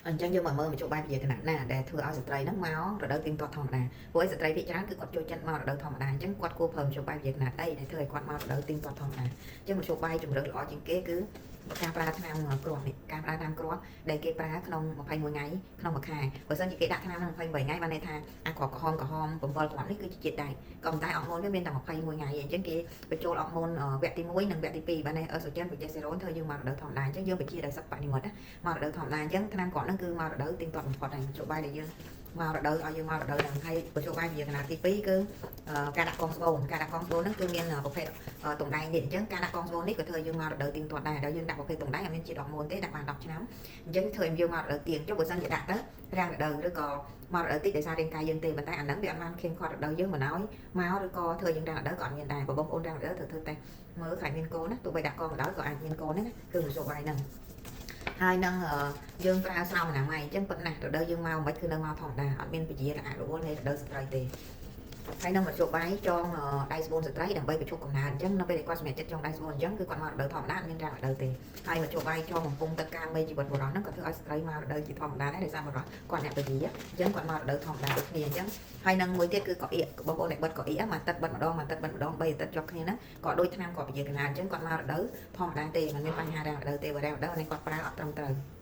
អញ្ចឹងយើងមកមើលមជ្ឈបាយវិទ្យាគណៈណាដែលធ្វើឲ្យស្ត្រីហ្នឹងមករដូវទៀងទាត់ធម្មតាព្រោះឯស្ត្រីភាគច្រើនគឺគាត់ចូលចិត្តមករដូវធម្មតាអញ្ចឹងគាត់គួរប្រើមជ្ឈបាយវិទ្យាគណៈអីដែលធ្វើឲ្យគាត់មករដូវទៀងទាត់ធម្មតាអញ្ចឹងមជ្ឈបាយជំរឿនល្អជាងគេគឺការប្រើថ្នាំគ្រាប់នេះការប្រើថ្នាំគ្រាប់ដែលគេប្រើក្នុង21ថ្ងៃក្នុងមួយខែបើសិនជាគេដាក់ថ្នាំក្នុង21ថ្ងៃបានន័យថាអាគ្រាប់ក្រហម7គ្រាប់នេះគឺជាជាតិដែកក៏ប៉ុន្តែអរម៉ូនវាមានតែ21ថ្ងៃអញ្ចឹងគេបញ្ចូលអរម៉ូនវគ្គទី1និងវគ្គទី2បានន័យអឺសូចិនប្រូជេស្តេរ៉ូនធ្វើយើងមករដូវធម្មតាអញ្ចឹងយើងបញ្ជាដោយសិប្បនិមិត្តណាមករដូវធម្មតាអញ្ចឹងថ្នាំគ្រាប់ហ្នឹងគឺមករដូវទៀងទាត់បំផុតហើយមជ្ឈបាយដែលយើងមករដូវឲ្យយើងមករដូវហ្នឹងហើយមជ្ឈបាយវិទ្យាគណៈទី2គឺការដាក់កងស្បូនហ្នឹងគឺមានប្រភេទតុងដែងនេះអញ្ចឹងការដាក់កងស្បូននេះក៏ធ្វើឲ្យយើងមករដូវទៀងទាត់ដែរដល់យើងដាក់ប្រភេទតុងដែងអត់មានជាតិអរម៉ូនទេដាក់បាន10ឆ្នាំអញ្ចឹងធ្វើឲ្យយើងមករដូវទៀងចុះបើសិនជាដាក់ទៅរាំងរដូវឬក៏មករដូវតិចដោយសាររាងកាយយើងទេប៉ុន្តែអាហ្នឹងវាអត់បានខៀងខាត់រដូវយើងមិនឲ្យមកឬក៏ធ្វើយើងរាំងរដូវក៏អត់មានដែរបើបងប្អូនរាំងរដូវត្រូវធ្វើតេស្តមើលខ្លាចមានកូនណាទោះបីដាក់កងរដូវក៏អាចមានកូនដែរណាគឺមជ្ឈបាយហ្នឹងហើយនឹងយើងប្រើស្រោមអនាម័យអញ្ចឹងប៉ុណ្ណារដូវយើងមកមិនគឺនៅមកធម្មតាអត់មានពជារអាក់រអួលនៃរដូវស្ត្រីទេហើយនឹងមជ្ឈបាយចងដៃស្បូនស្ត្រីដើម្បីបញ្ឈប់កំណើតអញ្ចឹងនៅពេលដែលគាត់សម្រេចចិត្តចងដៃស្បូនអញ្ចឹងគឺគាត់មករដូវធម្មតាអត់មានរាំងរដូវទេហើយមជ្ឈបាយចងបំពង់ទឹកកាមេជីវិតបុរសហ្នឹងក៏ធ្វើឲ្យស្ត្រីមករដូវជាធម្មតាដែរដោយសារបុរសគាត់អ្នកពជាអញ្ចឹងគាត់មករដូវធម្មតាដូចគ្នាអញ្ចឹងហើយនឹងមួយទៀតគឺកៅអៀបងប្អូនដែលបិទកៅអៀមកទឹកបិទម្ដងមកទឹកបិទម្ដង3អាទិត្យជាប់គ្នាហ្នឹងក៏ដូចឆ្នាំគាត់ពជាកណាអញ្ចឹងគាត់មករដូវធម្មតាទេមិនមានបញ្ហារាំងរដូវទេបើរាំងរដូវនេះគាត់ប្រើអត់ត្រឹមត្រូវ